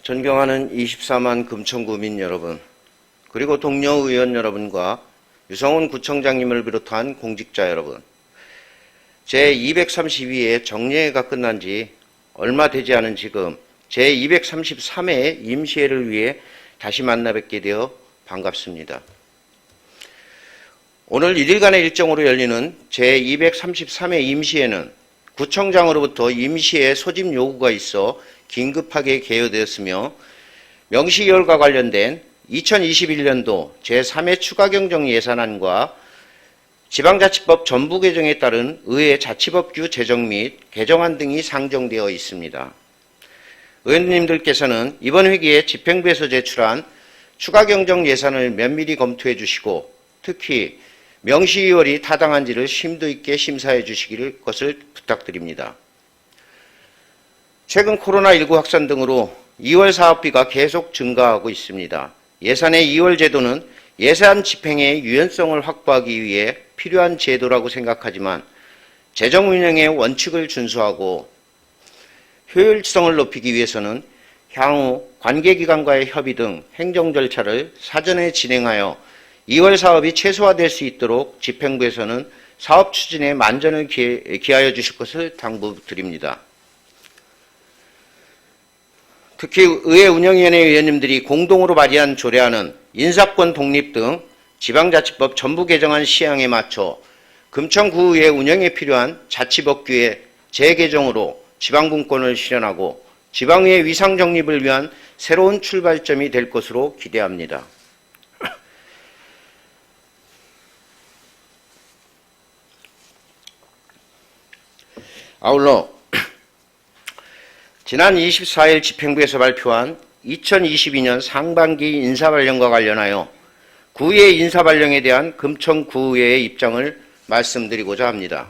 존경하는 24만 금천구민 여러분, 그리고 동료 의원 여러분과 유성훈 구청장님을 비롯한 공직자 여러분, 제232회 정례회가 끝난 지 얼마 되지 않은 지금 제233회 임시회를 위해 다시 만나 뵙게 되어 반갑습니다. 오늘 1일간의 일정으로 열리는 제233회 임시회는 구청장으로부터 임시회 소집 요구가 있어 긴급하게 개요되었으며, 명시결과 관련된 2021년도 제3회 추가경정 예산안과 지방자치법 전부 개정에 따른 의회 자치법규 제정 및 개정안 등이 상정되어 있습니다. 의원님들께서는 이번 회기에 집행부에서 제출한 추가경정 예산을 면밀히 검토해 주시고, 특히 명시이월이 타당한지를 심도 있게 심사해 주시길 것을 부탁드립니다. 최근 코로나19 확산 등으로 2월 사업비가 계속 증가하고 있습니다. 예산의 2월 제도는 예산 집행의 유연성을 확보하기 위해 필요한 제도라고 생각하지만, 재정 운영의 원칙을 준수하고 효율성을 높이기 위해서는 향후 관계기관과의 협의 등 행정 절차를 사전에 진행하여 2월 사업이 최소화될 수 있도록 집행부에서는 사업 추진에 만전을 기하여 주실 것을 당부드립니다. 특히 의회 운영위원회 의원님들이 공동으로 발의한 조례안은 인사권 독립 등 지방자치법 전부 개정안 시행에 맞춰 금천구의회 운영에 필요한 자치법규의 재개정으로 지방분권을 실현하고 지방의회 위상 정립을 위한 새로운 출발점이 될 것으로 기대합니다. 아울러 지난 24일 집행부에서 발표한 2022년 상반기 인사발령과 관련하여 구의회 인사발령에 대한 금천구의회의 입장을 말씀드리고자 합니다.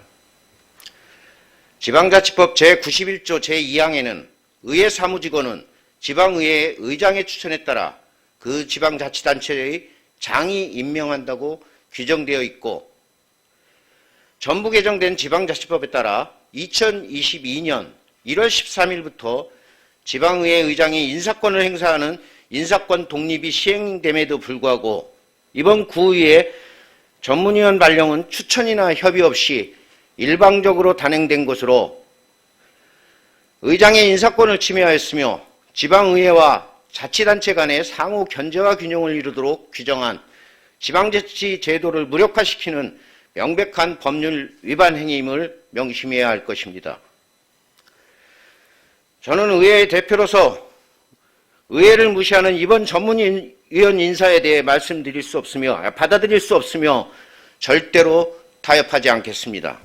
지방자치법 제91조 제2항에는 의회 사무직원은 지방의회의 의장의 추천에 따라 그 지방자치단체의 장이 임명한다고 규정되어 있고, 전부 개정된 지방자치법에 따라 2022년 1월 13일부터 지방의회 의장이 인사권을 행사하는 인사권 독립이 시행됨에도 불구하고 이번 구의회 전문위원 발령은 추천이나 협의 없이 일방적으로 단행된 것으로 의장의 인사권을 침해하였으며 지방의회와 자치단체 간의 상호 견제와 균형을 이루도록 규정한 지방자치 제도를 무력화시키는 명백한 법률 위반 행위임을 명심해야 할 것입니다. 저는 의회의 대표로서 의회를 무시하는 이번 전문위원 인사에 대해 말씀드릴 수 없으며 받아들일 수 없으며 절대로 타협하지 않겠습니다.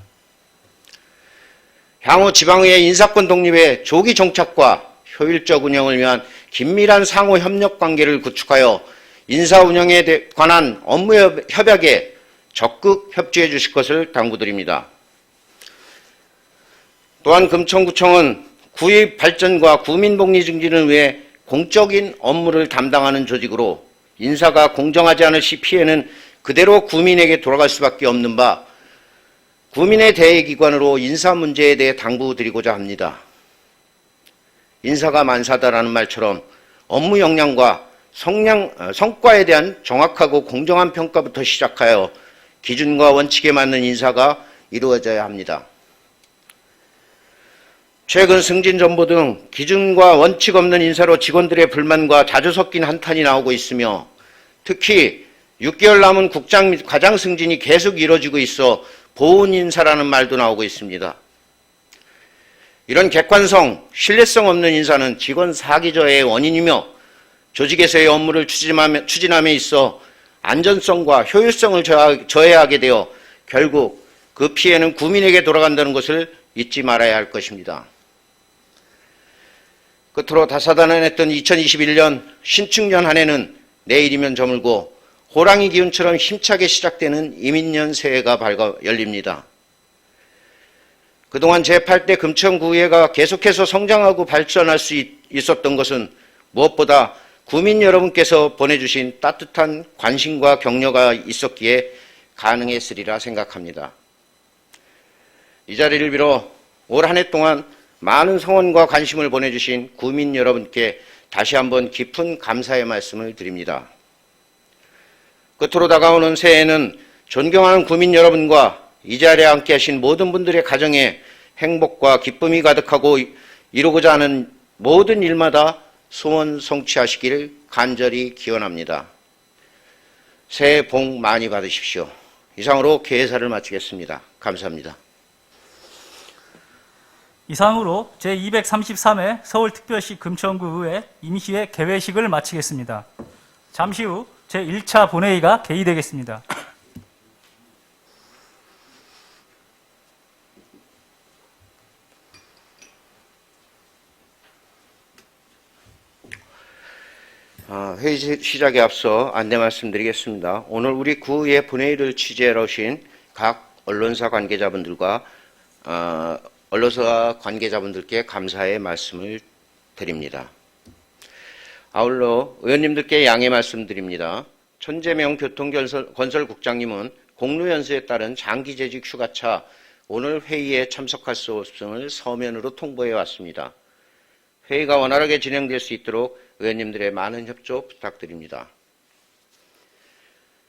향후 지방의회 인사권 독립의 조기 정착과 효율적 운영을 위한 긴밀한 상호 협력 관계를 구축하여 인사 운영에 관한 업무 협약에 적극 협조해 주실 것을 당부드립니다. 또한 금천구청은 구의 발전과 구민복리 증진을 위해 공적인 업무를 담당하는 조직으로 인사가 공정하지 않을 시 피해는 그대로 구민에게 돌아갈 수밖에 없는 바, 구민의 대의기관으로 인사 문제에 대해 당부드리고자 합니다. 인사가 만사다라는 말처럼 업무 역량과 성과에 대한 정확하고 공정한 평가부터 시작하여 기준과 원칙에 맞는 인사가 이루어져야 합니다. 최근 승진전보 등 기준과 원칙 없는 인사로 직원들의 불만과 자주 섞인 한탄이 나오고 있으며, 특히 6개월 남은 국장 및 과장 승진이 계속 이뤄지고 있어 보훈 인사라는 말도 나오고 있습니다. 이런 객관성, 신뢰성 없는 인사는 직원 사기저해의 원인이며 조직에서의 업무를 추진함에 있어 안전성과 효율성을 저해하게 되어 결국 그 피해는 구민에게 돌아간다는 것을 잊지 말아야 할 것입니다. 끝으로 다사다난했던 2021년 신축년 한 해는 내일이면 저물고 호랑이 기운처럼 힘차게 시작되는 이민년 새해가 열립니다. 그동안 제8대 금천구의회가 계속해서 성장하고 발전할 수 있었던 것은 무엇보다 구민 여러분께서 보내주신 따뜻한 관심과 격려가 있었기에 가능했으리라 생각합니다. 이 자리를 빌어 올 한 해 동안 많은 성원과 관심을 보내주신 구민 여러분께 다시 한번 깊은 감사의 말씀을 드립니다. 끝으로 다가오는 새해에는 존경하는 국민 여러분과 이 자리에 함께 하신 모든 분들의 가정에 행복과 기쁨이 가득하고 이루고자 하는 모든 일마다 소원 성취하시기를 간절히 기원합니다. 새해 복 많이 받으십시오. 이상으로 개회사를 마치겠습니다. 감사합니다. 이상으로 제233회 서울특별시 금천구의회 임시회 개회식을 마치겠습니다. 잠시 후 제1차 본회의가 개의되겠습니다. 회의 시작에 앞서 안내 말씀드리겠습니다. 오늘 우리 구의회 본회의를 취재하러 오신 각 언론사 관계자분들과 언론사 관계자분들께 감사의 말씀을 드립니다. 아울러 의원님들께 양해 말씀드립니다. 천재명 교통건설국장님은 공로연수에 따른 장기재직 휴가차 오늘 회의에 참석할 수 없음을 서면으로 통보해 왔습니다. 회의가 원활하게 진행될 수 있도록 의원님들의 많은 협조 부탁드립니다.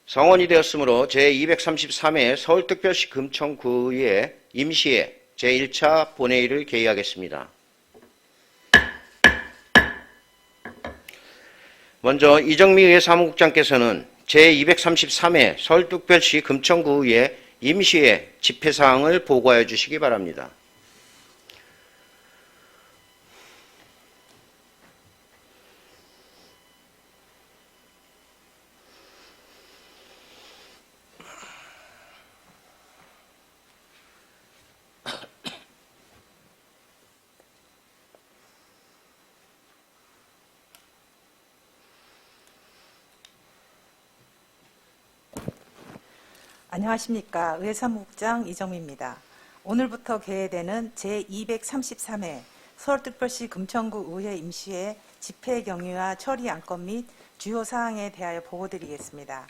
성원이 되었으므로 제233회 서울특별시 금천구의회 임시회 제1차 본회의를 개의하겠습니다. 먼저 이정미 의회 사무국장께서는 제233회 서울특별시 금천구의회 임시회 집회사항을 보고하여 주시기 바랍니다. 안녕하십니까. 의회사무국장 이정미입니다. 오늘부터 개회되는 제233회 서울특별시 금천구 의회 임시회 집회 경위와 처리 안건 및 주요 사항에 대하여 보고드리겠습니다.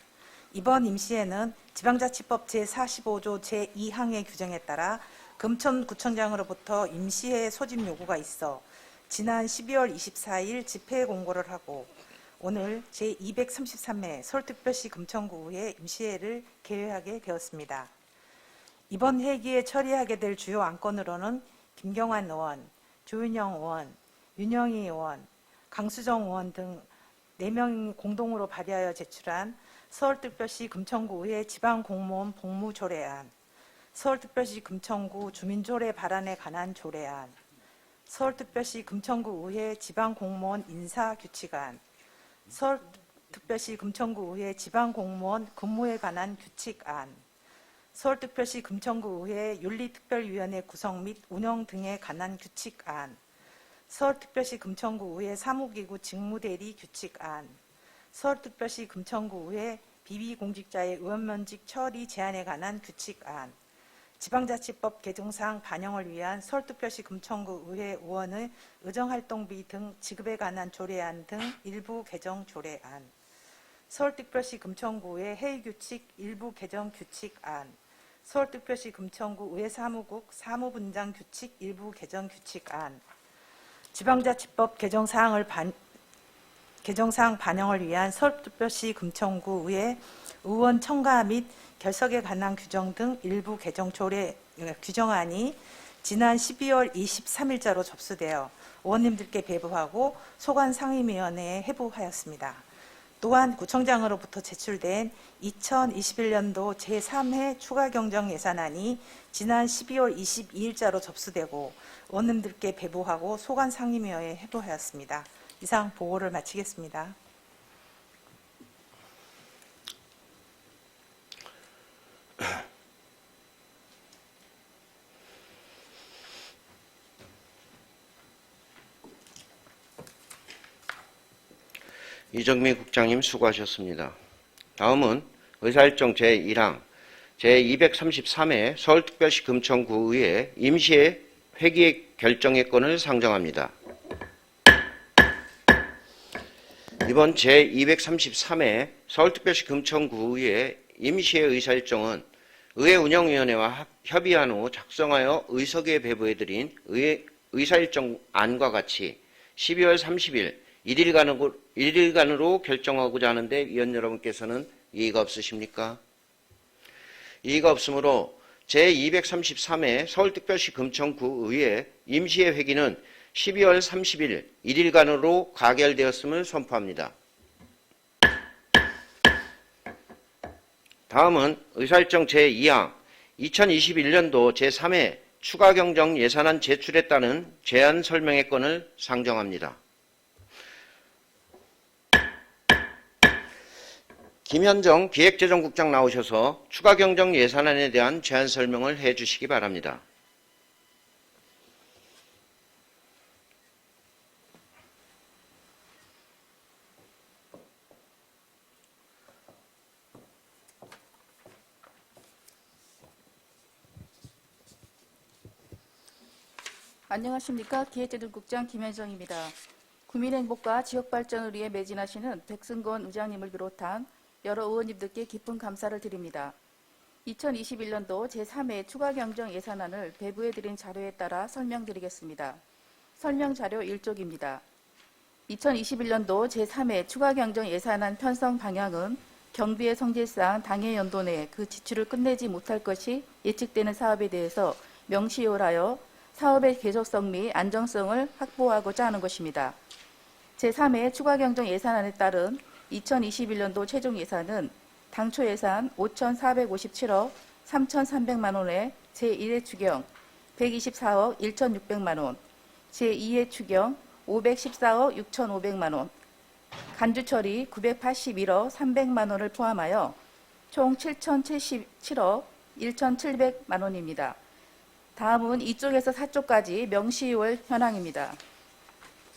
이번 임시회는 지방자치법 제45조 제2항의 규정에 따라 금천구청장으로부터 임시회 소집 요구가 있어 지난 12월 24일 집회 공고를 하고 오늘 제233회 서울특별시 금천구의회 임시회를 개회하게 되었습니다. 이번 회기에 처리하게 될 주요 안건으로는 김경환 의원, 조윤영 의원, 윤영희 의원, 강수정 의원 등 4명이 공동으로 발의하여 제출한 서울특별시 금천구의회 지방공무원 복무조례안, 서울특별시 금천구 주민조례 발안에 관한 조례안, 서울특별시 금천구의회 지방공무원 인사규칙안, 서울특별시 금천구의회 지방공무원 근무에 관한 규칙안, 서울특별시 금천구의회 윤리특별위원회 구성 및 운영 등에 관한 규칙안, 서울특별시 금천구의회 사무기구 직무대리 규칙안, 서울특별시 금천구의회 비비공직자의 의원면직 처리 제한에 관한 규칙안, 지방자치법 개정사항 반영을 위한 서울특별시 금천구의회 의원의 의정활동비 등 지급에 관한 조례안 등 일부 개정 조례안, 서울특별시 금천구의회 회의규칙 일부 개정 규칙안, 서울특별시 금천구 의회사무국 사무분장 규칙 일부 개정 규칙안, 지방자치법 개정사항 반영을 위한 서울특별시 금천구 의회 의원 청가 및 결석에 관한 규정 등 일부 개정 조례 규정안이 지난 12월 23일자로 접수되어 의원님들께 배부하고 소관상임위원회에 회부하였습니다. 또한 구청장으로부터 제출된 2021년도 제3회 추가경정예산안이 지난 12월 22일자로 접수되고 의원님들께 배부하고 소관상임위원회에 회부하였습니다. 이상 보고를 마치겠습니다. 이정미 국장님 수고하셨습니다. 다음은 의사일정 제1항 제233회 서울특별시 금천구의회 임시회 회기 결정의 건을 상정합니다. 이번 제233회 서울특별시 금천구의회 임시회 의사일정은 의회 운영위원회와 협의한 후 작성하여 의석에 배부해드린 의사일정 안과 같이 12월 30일 일일간으로 결정하고자 하는데 위원 여러분께서는 이의가 없으십니까? 이의가 없으므로 제233회 서울특별시 금천구의회 임시회 회기는 12월 30일 일일간으로 가결되었음을 선포합니다. 다음은 의사일정 제2항 2021년도 제3회 추가경정 예산안 제출에 따른 제안 설명의 건을 상정합니다. 김현정 기획재정국장 나오셔서 추가경정 예산안에 대한 제안 설명을 해 주시기 바랍니다. 안녕하십니까. 기획재정국장 김현정입니다. 구민행복과 지역발전을 위해 매진하시는 백승건 의장님을 비롯한 여러 의원님들께 깊은 감사를 드립니다. 2021년도 제3회 추가경정 예산안을 배부해드린 자료에 따라 설명드리겠습니다. 설명자료 1쪽입니다. 2021년도 제3회 추가경정 예산안 편성 방향은 경비의 성질상 당해 연도 내 그 지출을 끝내지 못할 것이 예측되는 사업에 대해서 명시요하여 사업의 계속성 및 안정성을 확보하고자 하는 것입니다. 제3회 추가경정 예산안에 따른 2021년도 최종 예산은 당초 예산 5,457억 3,300만 원에 제1회 추경 124억 1,600만 원, 제2회 추경 514억 6,500만 원, 간주처리 981억 300만 원을 포함하여 총 7,077억 1,700만 원입니다. 다음은 2쪽에서 4쪽까지 명시월 현황입니다.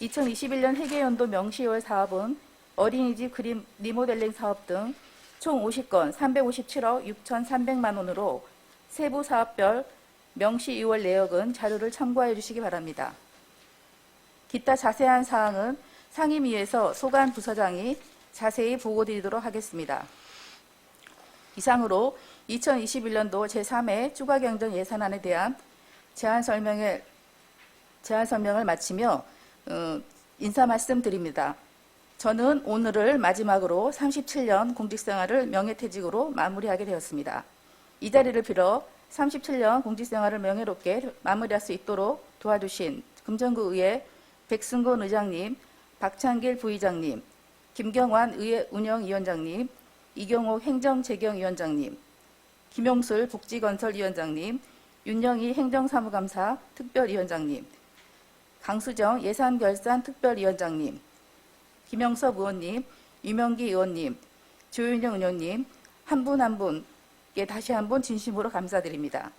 2021년 회계연도 명시월 사업은 어린이집 그림 리모델링 사업 등 총 50건 357억 6,300만 원으로 세부 사업별 명시 2월 내역은 자료를 참고해 주시기 바랍니다. 기타 자세한 사항은 상임위에서 소관 부서장이 자세히 보고드리도록 하겠습니다. 이상으로 2021년도 제3회 추가경정 예산안에 대한 제안 설명을 마치며 인사 말씀드립니다. 저는 오늘을 마지막으로 37년 공직생활을 명예퇴직으로 마무리하게 되었습니다. 이 자리를 빌어 37년 공직생활을 명예롭게 마무리할 수 있도록 도와주신 금천구의회 백승건 의장님, 박창길 부의장님, 김경환 의회 운영위원장님, 이경옥 행정재경위원장님, 김용술 복지건설위원장님, 윤영희 행정사무감사 특별위원장님, 강수정 예산결산특별위원장님, 김영섭 의원님, 유명기 의원님, 조윤영 의원님 한 분 한 분께 다시 한번 진심으로 감사드립니다.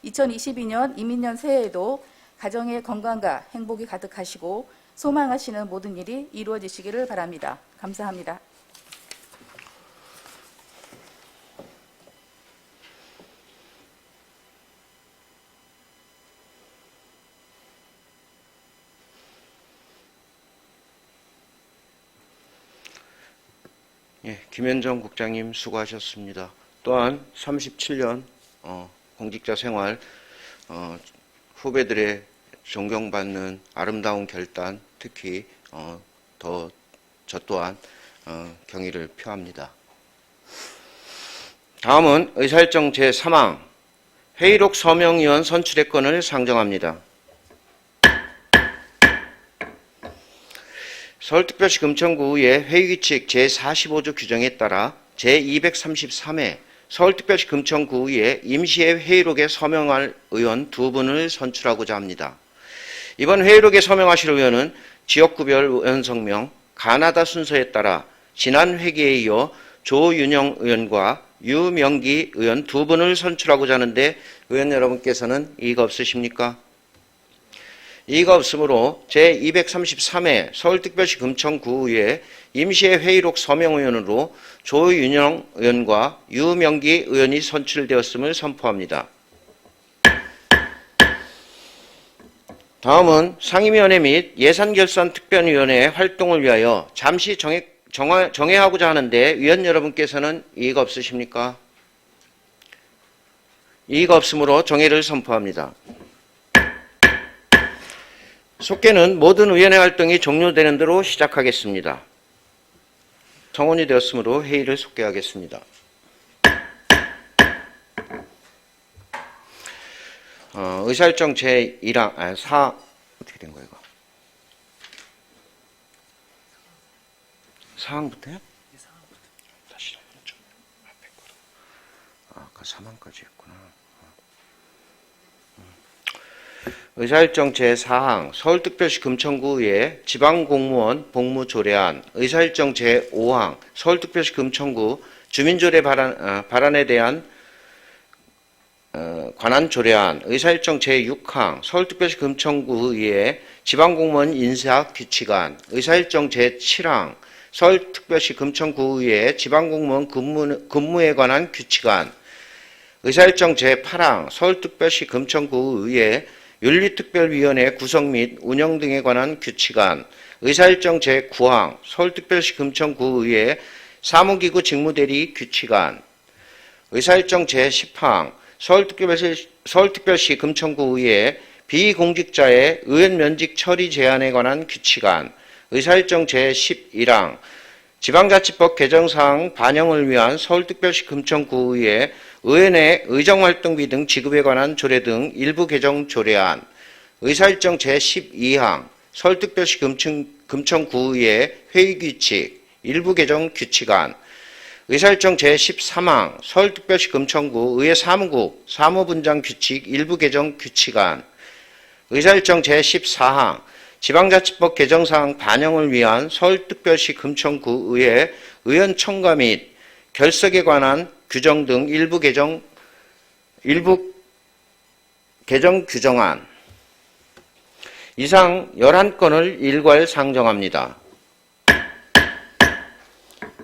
2022년 이민년 새해에도 가정의 건강과 행복이 가득하시고 소망하시는 모든 일이 이루어지시기를 바랍니다. 감사합니다. 예, 김현정 국장님 수고하셨습니다. 또한 37년 공직자 생활 후배들의 존경받는 아름다운 결단, 특히 저 또한 경의를 표합니다. 다음은 의사일정 제3항 회의록 서명위원 선출의 건을 상정합니다. 서울특별시 금천구의 회의규칙 제45조 규정에 따라 제233회 서울특별시 금천구의 임시회 회의록에 서명할 의원 2분을 선출하고자 합니다. 이번 회의록에 서명하실 의원은 지역구별 의원 성명, 가나다 순서에 따라 지난 회기에 이어 조윤영 의원과 유명기 의원 2분을 선출하고자 하는데 의원 여러분께서는 이의가 없으십니까? 이의가 없으므로 제233회 서울특별시 금천구의회 임시회 회의록 서명의원으로 조윤영 의원과 유명기 의원이 선출되었음을 선포합니다. 다음은 상임위원회 및 예산결산특별위원회의 활동을 위하여 잠시 정회하고자 하는데 위원 여러분께서는 이의가 없으십니까? 이의가 없으므로 정회를 선포합니다. 속개는 모든 의원회 활동이 종료되는 대로 시작하겠습니다. 성원이 되었으므로 회의를 속개하겠습니다. 의사일정 제1항, 4, 어떻게 된 거예요, 이거? 4항부터요? 다시 한번 좀 앞에 거로. 아까 3항까지 했구나. 의사일정 제4항 서울특별시 금천구의 지방공무원 복무조례안, 의사일정 제5항 서울특별시 금천구 주민조례 발안에 대한 관한 조례안, 의사일정 제6항 서울특별시 금천구의 지방공무원 인사규칙안, 의사일정 제7항 서울특별시 금천구의 지방공무원 근무에 관한 규칙안, 의사일정 제8항 서울특별시 금천구의 윤리특별위원회 구성 및 운영 등에 관한 규칙안, 의사일정 제9항 서울특별시 금천구의 사무기구 직무대리 규칙안, 의사일정 제10항 서울특별시 금천구의 비공직자의 의원 면직 처리 제한에 관한 규칙안, 의사일정 제11항 지방자치법 개정사항 반영을 위한 서울특별시 금천구의 의원의 의정활동비 등 지급에 관한 조례 등 일부 개정 조례안, 의사일정 제12항 서울특별시 금천구의 회의규칙 일부 개정 규칙안, 의사일정 제13항 서울특별시 금천구 의회 사무국 사무분장 규칙 일부 개정 규칙안, 의사일정 제14항 지방자치법 개정사항 반영을 위한 서울특별시 금천구 의회 의원 청가 및 결석에 관한 규정 등 일부 개정 규정안, 이상 11건을 일괄 상정합니다.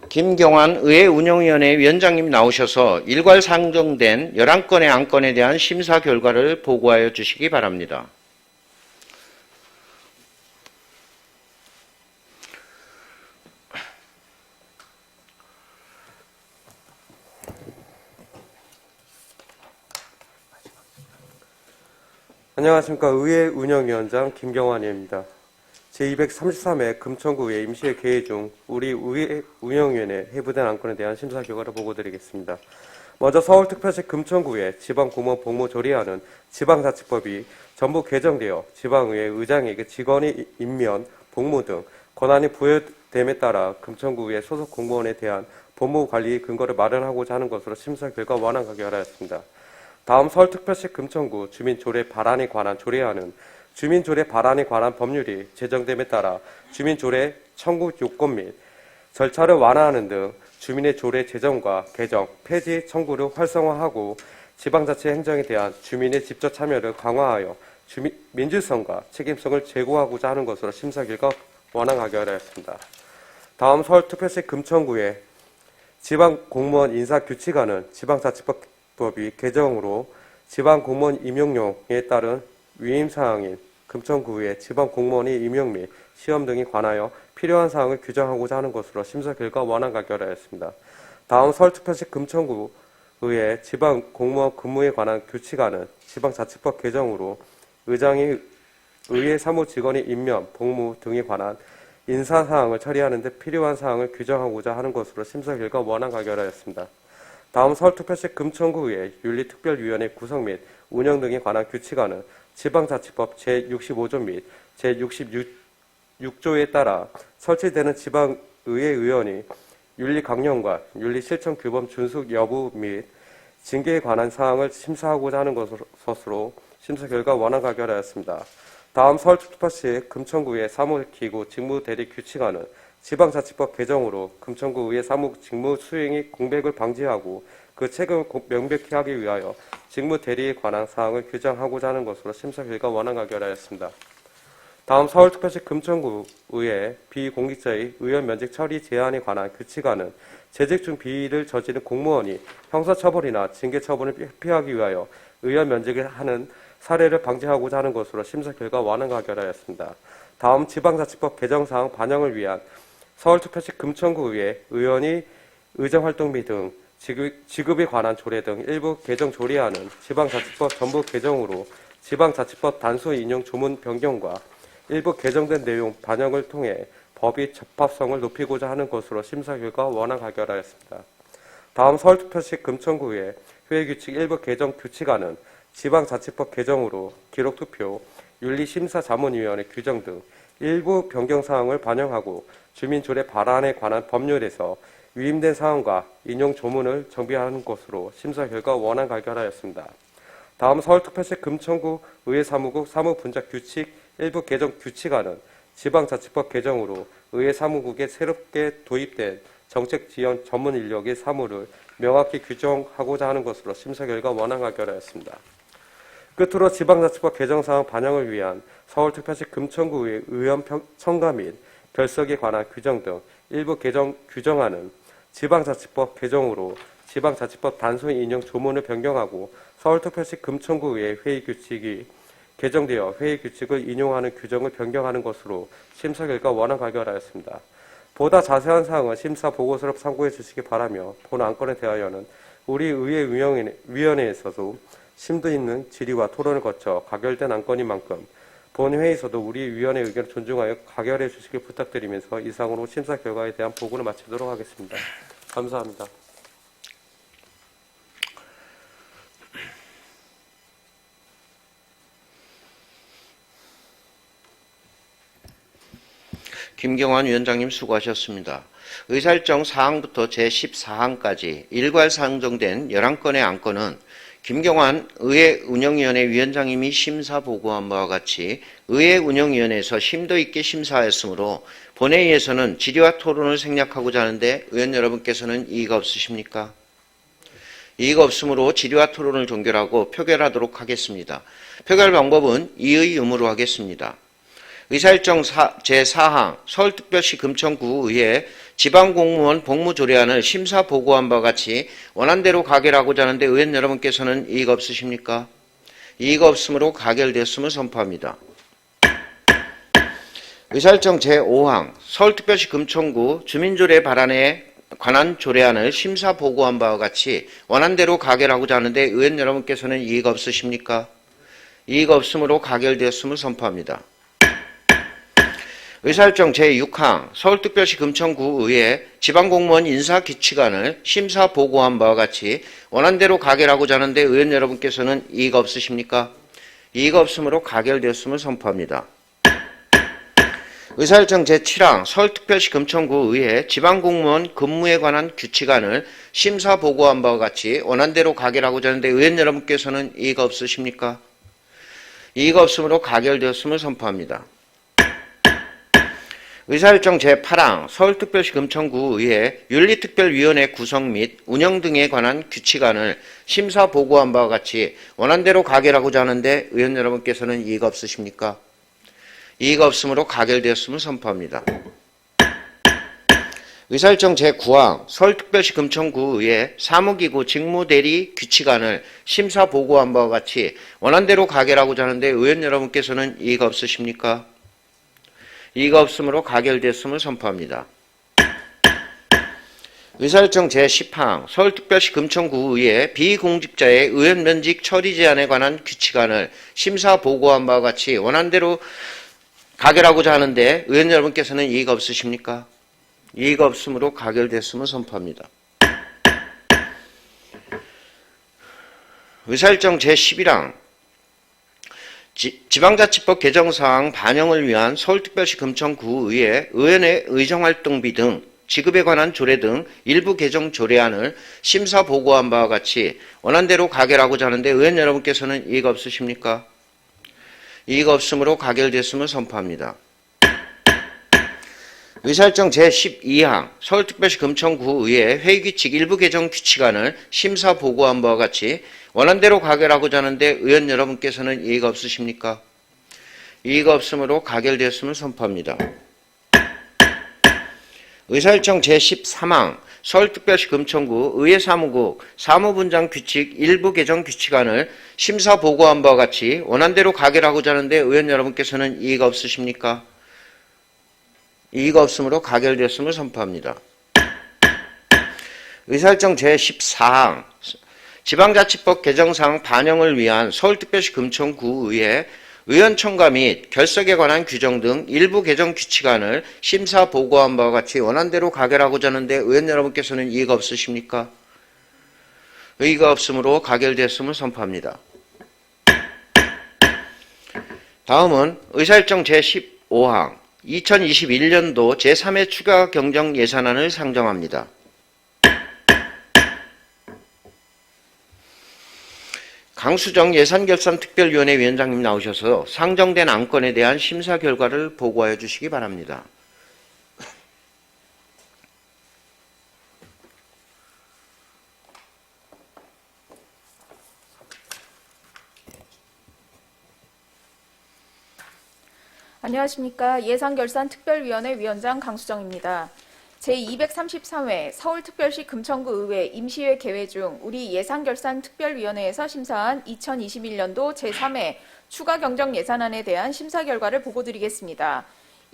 김경환 의회운영위원회 위원장님 나오셔서 일괄 상정된 11건의 안건에 대한 심사 결과를 보고하여 주시기 바랍니다. 안녕하십니까. 의회 운영위원장 김경환입니다. 제233회 금천구의회 임시회 개회 중 우리 의회 운영위원회 회부된 안건에 대한 심사 결과를 보고드리겠습니다. 먼저 서울특별시 금천구의 지방공무원 복무조례안은 지방자치법이 전부 개정되어 지방의회 의장에게 직원의 임면, 복무 등 권한이 부여됨에 따라 금천구의 소속 공무원에 대한 법무관리 근거를 마련하고자 하는 것으로 심사 결과 원안하게 하였습니다. 다음 서울특별시 금천구 주민조례 발안에 관한 조례안은 주민조례 발안에 관한 법률이 제정됨에 따라 주민조례 청구 요건 및 절차를 완화하는 등 주민의 조례 제정과 개정, 폐지 청구를 활성화하고 지방자치 행정에 대한 주민의 직접 참여를 강화하여 민주성과 책임성을 제고하고자 하는 것으로 심사 결과 원안하게 하였습니다. 다음 서울특별시 금천구의 지방공무원 인사규칙안은 지방자치법이 개정으로 지방공무원 임용령에 따른 위임사항인 금천구의 지방공무원의 임용 및 시험 등에 관하여 필요한 사항을 규정하고자 하는 것으로 심사 결과 원안하게 하였습니다. 다음 서울특별시 금천구의 지방공무원 근무에 관한 규칙안은 지방자치법 개정으로 의장이 의회 사무직원의 임면, 복무 등에 관한 인사사항을 처리하는 데 필요한 사항을 규정하고자 하는 것으로 심사 결과 원안하게 하였습니다. 다음 서울특별시 금천구의 윤리특별위원회 구성 및 운영 등에 관한 규칙안은 지방자치법 제65조 및 제66조에 따라 설치되는 지방의회 의원이 윤리강령과 윤리실천규범 준수 여부 및 징계에 관한 사항을 심사하고자 하는 것으로 심사 결과 원안하게 하였습니다. 다음 서울특별시 금천구의 사무기구 직무대리 규칙안은 지방자치법 개정으로 금천구의 사무 직무 수행이 공백을 방지하고 그 책임을 명백히 하기 위하여 직무 대리에 관한 사항을 규정하고자 하는 것으로 심사 결과 원안하게 하였습니다. 다음 서울특별시 금천구의 비공직자의 의원 면직 처리 제한에 관한 규칙안은 재직 중 비리를 저지른 공무원이 형사처벌이나 징계처벌을 피하기 위하여 의원 면직을 하는 사례를 방지하고자 하는 것으로 심사 결과 원안하게 하였습니다. 다음 지방자치법 개정사항 반영을 위한 서울특별시 금천구의 의원이 의정활동비 등 지급에 관한 조례 등 일부 개정 조례안은 지방자치법 전부 개정으로 지방자치법 단수 인용 조문 변경과 일부 개정된 내용 반영을 통해 법의 적합성을 높이고자 하는 것으로 심사 결과 원안 가결하였습니다. 다음 서울특별시 금천구의 회의규칙 일부 개정 규칙안은 지방자치법 개정으로 기록투표, 윤리심사자문위원회 규정 등 일부 변경사항을 반영하고 주민조례 발안에 관한 법률에서 위임된 사항과 인용 조문을 정비하는 것으로 심사 결과 원안 가결하였습니다. 다음 서울특별시 금천구 의회사무국 사무분작 규칙 일부 개정 규칙안은 지방자치법 개정으로 의회사무국에 새롭게 도입된 정책지원 전문 인력의 사무를 명확히 규정하고자 하는 것으로 심사 결과 원안 가결하였습니다. 끝으로 지방자치법 개정사항 반영을 위한 서울특별시 금천구의 의원 청가 및 결석에 관한 규정 등 일부 개정 규정안은 지방자치법 개정으로 지방자치법 단순 인용 조문을 변경하고 서울특별시 금천구의 회의규칙이 개정되어 회의규칙을 인용하는 규정을 변경하는 것으로 심사 결과 원안 가결하였습니다. 보다 자세한 사항은 심사 보고서를 참고해 주시기 바라며 본 안건에 대하여는 우리 의회위원회에서도 심도 있는 질의와 토론을 거쳐 가결된 안건인 만큼 본 회의에서도 우리 위원회 의견을 존중하여 가결해 주시길 부탁드리면서 이상으로 심사 결과에 대한 보고를 마치도록 하겠습니다. 감사합니다. 김경환 위원장님 수고하셨습니다. 의사일정 사항부터 제14항까지 일괄 상정된 11건의 안건은 김경환 의회운영위원회 위원장님이 심사 보고한 바와 같이 의회운영위원회에서 심도 있게 심사하였으므로 본회의에서는 질의와 토론을 생략하고자 하는데 의원 여러분께서는 이의가 없으십니까? 이의가 없으므로 질의와 토론을 종결하고 표결하도록 하겠습니다. 표결 방법은 이의 유무로 하겠습니다. 의사일정 제4항 서울특별시 금천구의회 지방공무원 복무조례안을 심사 보고한 바와 같이 원안대로 가결하고자 하는데 의원 여러분께서는 이의가 없으십니까? 이의가 없으므로 가결되었음을 선포합니다. 의사일정 제5항 서울특별시 금천구 주민조례 발안에 관한 조례안을 심사 보고한 바와 같이 원안대로 가결하고자 하는데 의원 여러분께서는 이의가 없으십니까? 이의가 없으므로 가결되었음을 선포합니다. 의사일정 제6항 서울특별시 금천구의회 지방공무원 인사규칙안을 심사 보고한 바와 같이 원안대로 가결하고자 하는데 의원 여러분께서는 이의가 없으십니까? 이의가 없으므로 가결되었음을 선포합니다. 의사일정 제7항 서울특별시 금천구의회 지방공무원 근무에 관한 규칙안을 심사 보고한 바와 같이 원안대로 가결하고자 하는데 의원 여러분께서는 이의가 없으십니까? 이의가 없으므로 가결되었음을 선포합니다. 의사일정 제8항 서울특별시 금천구의회 윤리특별위원회 구성 및 운영 등에 관한 규칙안을 심사 보고한 바와 같이 원안대로 가결하고자 하는데 의원 여러분께서는 이의가 없으십니까? 이의가 없으므로 가결되었음을 선포합니다. 의사일정 제9항 서울특별시 금천구의회 사무기구 직무대리 규칙안을 심사 보고한 바와 같이 원안대로 가결하고자 하는데 의원 여러분께서는 이의가 없으십니까? 이의가 없으므로 가결됐음을 선포합니다. 의사일정 제10항 서울특별시 금천구의회 비공직자의 의원 면직 처리 제한에 관한 규칙안을 심사 보고한 바와 같이 원안대로 가결하고자 하는데 의원 여러분께서는 이의가 없으십니까? 이의가 없으므로 가결됐음을 선포합니다. 의사일정 제11항 지방자치법 개정사항 반영을 위한 서울특별시 금천구의회 의원의 의정활동비 등 지급에 관한 조례 등 일부 개정 조례안을 심사 보고한 바와 같이 원안대로 가결하고자 하는데 의원 여러분께서는 이의가 없으십니까? 이의가 없으므로 가결됐음을 선포합니다. 의사일정 제12항 서울특별시 금천구의회 회의규칙 일부 개정 규칙안을 심사 보고한 바와 같이 원안대로 가결하고자 하는데 의원 여러분께서는 이의가 없으십니까? 이의가 없으므로 가결되었음을 선포합니다. 의사일정 제13항 서울특별시 금천구 의회사무국 사무분장 규칙 일부 개정 규칙안을 심사 보고한 바와 같이 원안대로 가결하고자 하는데 의원 여러분께서는 이의가 없으십니까? 이의가 없으므로 가결되었음을 선포합니다. 의사일정 제14항 지방자치법 개정사항 반영을 위한 서울특별시 금천구의회 의원 청가 및 결석에 관한 규정 등 일부 개정 규칙안을 심사 보고한 바와 같이 원안대로 가결하고자 하는데 의원 여러분께서는 이의가 없으십니까? 의의가 없으므로 가결되었음을 선포합니다. 다음은 의사일정 제15항 2021년도 제3회 추가 경정 예산안을 상정합니다. 강수정 예산결산특별위원회 위원장님 나오셔서 상정된 안건에 대한 심사 결과를 보고하여 주시기 바랍니다. 안녕하십니까. 예산결산특별위원회 위원장 강수정입니다. 제233회 서울특별시 금천구 의회 임시회 개회 중 우리 예산결산특별위원회에서 심사한 2021년도 제3회 추가 경정 예산안에 대한 심사 결과를 보고드리겠습니다.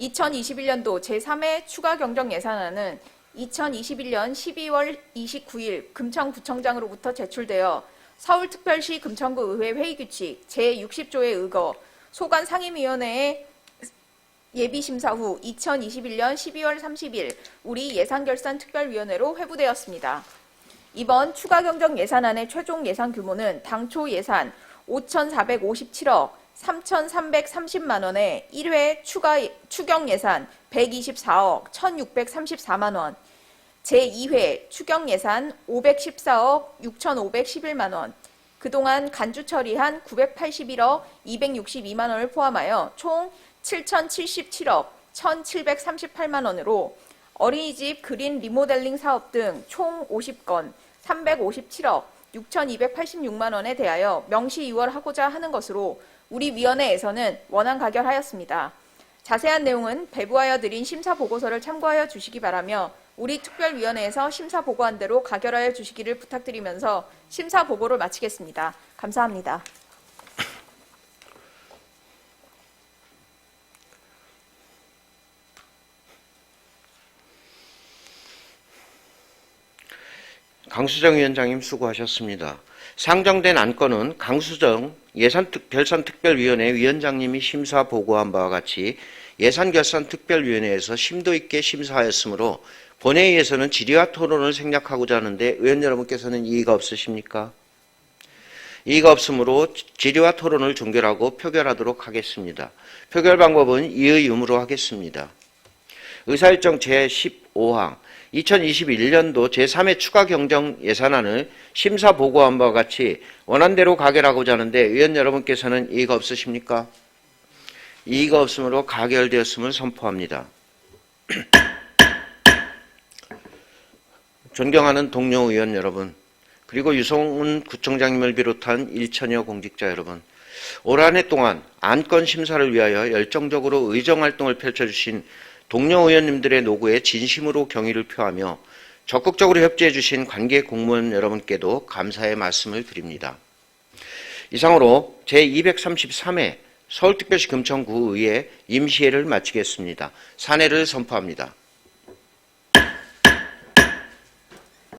2021년도 제3회 추가 경정 예산안은 2021년 12월 29일 금천구청장으로부터 제출되어 서울특별시 금천구 의회 회의규칙 제60조에 의거 소관상임위원회에 예비심사 후 2021년 12월 30일 우리 예산결산특별위원회로 회부되었습니다. 이번 추가 경정 예산안의 최종 예산 규모는 당초 예산 5,457억 3,330만 원에 1회 추경 예산 124억 1,634만 원, 제2회 추경 예산 514억 6,511만 원, 그동안 간주 처리한 981억 262만 원을 포함하여 총 7,077억 1,738만 원으로 어린이집 그린 리모델링 사업 등 총 50건 357억 6,286만 원에 대하여 명시 유월하고자 하는 것으로 우리 위원회에서는 원안 가결하였습니다. 자세한 내용은 배부하여 드린 심사 보고서를 참고하여 주시기 바라며 우리 특별위원회에서 심사 보고한 대로 가결하여 주시기를 부탁드리면서 심사 보고를 마치겠습니다. 감사합니다. 강수정 위원장님 수고하셨습니다. 상정된 안건은 강수정 예산결산특별위원회 위원장님이 심사 보고한 바와 같이 예산결산특별위원회에서 심도 있게 심사하였으므로 본회의에서는 질의와 토론을 생략하고자 하는데 의원 여러분께서는 이의가 없으십니까? 이의가 없으므로 질의와 토론을 종결하고 표결하도록 하겠습니다. 표결 방법은 이의 의무로 하겠습니다. 의사일정 제15항 2021년도 제3회 추가 경정 예산안을 심사 보고한 바와 같이 원안대로 가결하고자 하는데 의원 여러분께서는 이의가 없으십니까? 이의가 없으므로 가결되었음을 선포합니다. 존경하는 동료 의원 여러분, 그리고 유성훈 구청장님을 비롯한 1천여 공직자 여러분, 올 한 해 동안 안건 심사를 위하여 열정적으로 의정활동을 펼쳐주신 동료 의원님들의 노고에 진심으로 경의를 표하며 적극적으로 협조해 주신 관계 공무원 여러분께도 감사의 말씀을 드립니다. 이상으로 제233회 서울특별시 금천구 의회 임시회를 마치겠습니다. 산회를 선포합니다.